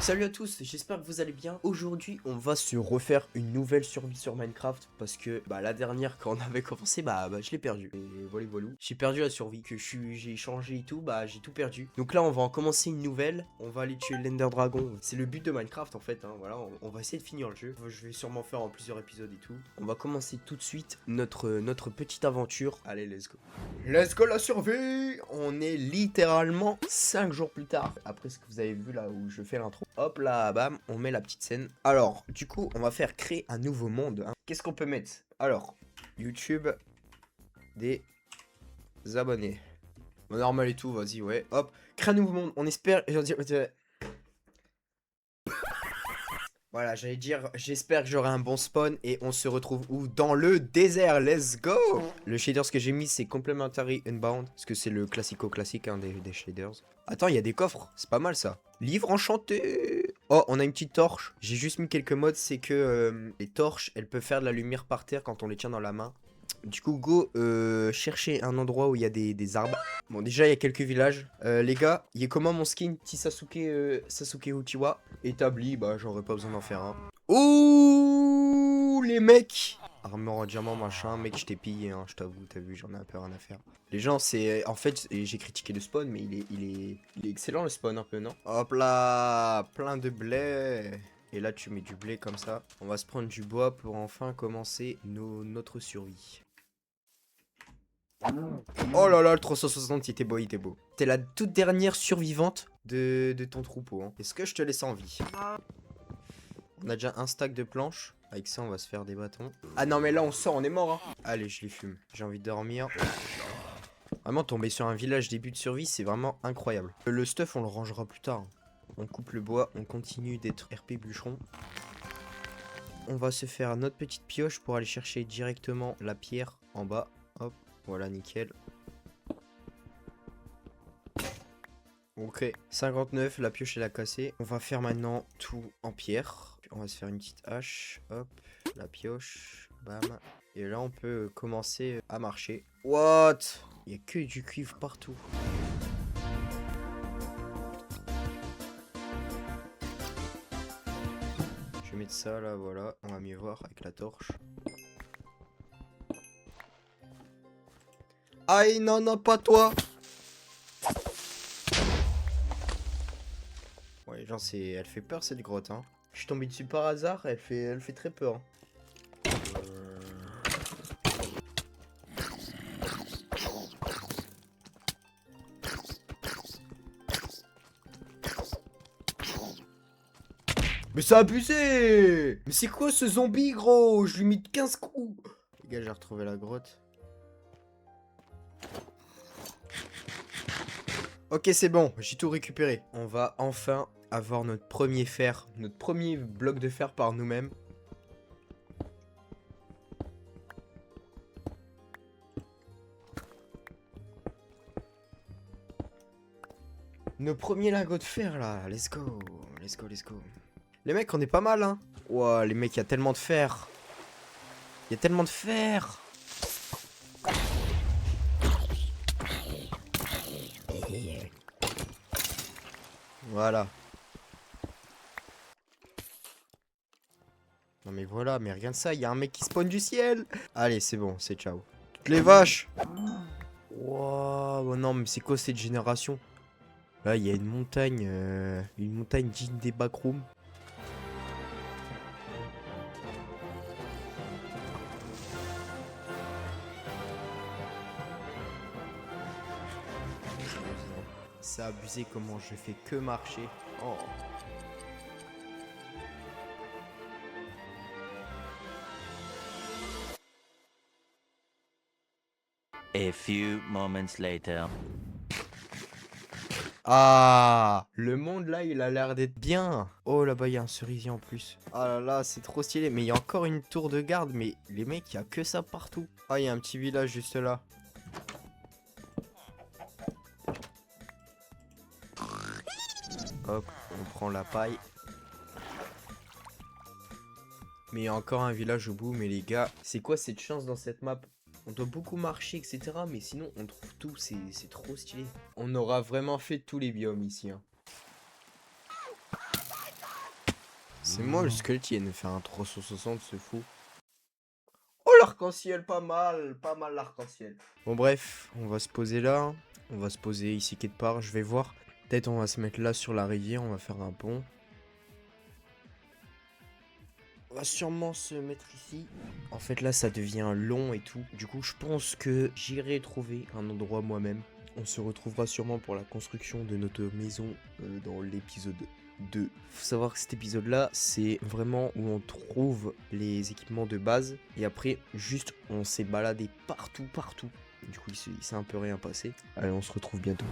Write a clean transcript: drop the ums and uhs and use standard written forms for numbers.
Salut à tous, j'espère que vous allez bien. Aujourd'hui, on va se refaire une nouvelle survie sur Minecraft parce que la dernière quand on avait commencé, je l'ai perdu. Et voilà, voilà. J'ai perdu la survie j'ai changé et tout, j'ai tout perdu. Donc là, on va en commencer une nouvelle. On va aller tuer l'Ender Dragon. C'est le but de Minecraft en fait, hein. Voilà, on va essayer de finir le jeu. Je vais sûrement faire en plusieurs épisodes et tout. On va commencer tout de suite notre petite aventure. Allez, let's go. Let's go la survie. On est littéralement 5 jours plus tard. Après ce que vous avez vu là où je fais l'intro. Hop là, bam, on met la petite scène. Alors, du coup, on va faire créer un nouveau monde, hein. Qu'est-ce qu'on peut mettre? Alors, YouTube, des abonnés. Bon, normal et tout, vas-y, ouais. Hop, créer un nouveau monde. On espère... Voilà, j'allais dire, j'espère que j'aurai un bon spawn et on se retrouve où? Dans le désert, let's go! Le shader, ce que j'ai mis, c'est Complementary Unbound, parce que c'est le classique hein, des shaders. Attends, il y a des coffres, c'est pas mal ça. Livre enchanté! Oh, on a une petite torche. J'ai juste mis quelques modes, c'est que les torches, elles peuvent faire de la lumière par terre quand on les tient dans la main. Du coup, go chercher un endroit où il y a des arbres. Bon, déjà, il y a quelques villages. Les gars, il est comment mon skin petit Sasuke Uchiwa? Établi, j'aurais pas besoin d'en faire un. Ouh, les mecs! Armure en diamant, machin. Mec, je t'ai pillé, hein, je t'avoue, t'as vu, j'en ai un peu rien à faire. Les gens, c'est... En fait, j'ai critiqué le spawn, mais il est excellent le spawn un peu, non? Hop là, plein de blé. Et là, tu mets du blé comme ça. On va se prendre du bois pour enfin commencer notre survie. Oh là là, le 360, il était beau, il était beau. T'es la toute dernière survivante de ton troupeau, hein. Est-ce que je te laisse en vie? On a déjà un stack de planches. Avec ça, on va se faire des bâtons. Ah non, mais là, on sort, on est mort, hein. Allez, je les fume. J'ai envie de dormir. Vraiment, tomber sur un village début de survie, c'est vraiment incroyable. Le stuff, on le rangera plus tard. On coupe le bois, on continue d'être RP bûcheron. On va se faire notre petite pioche pour aller chercher directement la pierre en bas. Hop, voilà, nickel. Ok, 59, la pioche elle a cassé. On va faire maintenant tout en pierre. On va se faire une petite hache. Hop, la pioche. Bam. Et là on peut commencer à marcher. What? Il y a que du cuivre partout. Je vais mettre ça là, voilà. On va mieux voir avec la torche. Aïe, non, non, pas toi! Ouais, genre, elle fait peur cette grotte, hein. Je suis tombé dessus par hasard, elle fait très peur. Mais c'est abusé! Mais c'est quoi ce zombie, gros? Je lui ai mis 15 coups. Les gars, j'ai retrouvé la grotte. Ok, c'est bon, j'ai tout récupéré. On va enfin avoir notre premier fer, notre premier bloc de fer par nous-mêmes. Nos premiers lingots de fer, là. Let's go, let's go, let's go. Les mecs, on est pas mal, hein. Ouah, les mecs, il y a tellement de fer. Il y a tellement de fer. Voilà. Non mais voilà, mais regarde ça, il y a un mec qui spawn du ciel. Allez, c'est bon, c'est ciao. Toutes les vaches. Wow, non mais c'est quoi cette génération? Là, il y a une montagne digne des backrooms. C'est abusé comment je fais que marcher. Oh. A few moments later. Ah, le monde là, il a l'air d'être bien. Oh là-bas, il y a un cerisier en plus. Ah là là, c'est trop stylé. Mais il y a encore une tour de garde. Mais les mecs, il y a que ça partout. Ah, il y a un petit village juste là. Hop, on prend la paille. Mais il y a encore un village au bout. Mais les gars, c'est quoi cette chance dans cette map? On doit beaucoup marcher, etc. Mais sinon, on trouve tout. C'est trop stylé. On aura vraiment fait tous les biomes ici, hein. C'est moi le squelette, il vient de faire un 360, c'est fou. Oh l'arc-en-ciel, pas mal l'arc-en-ciel. Bon bref, on va se poser là, on va se poser ici quelque part, je vais voir. Peut-être on va se mettre là sur la rivière, on va faire un pont. On va sûrement se mettre ici. En fait là ça devient long et tout. Du coup je pense que j'irai trouver un endroit moi-même. On se retrouvera sûrement pour la construction de notre maison dans l'épisode 2. Faut savoir que cet épisode là c'est vraiment où on trouve les équipements de base. Et après juste on s'est baladé partout. Du coup il s'est un peu rien passé. Allez on se retrouve bientôt.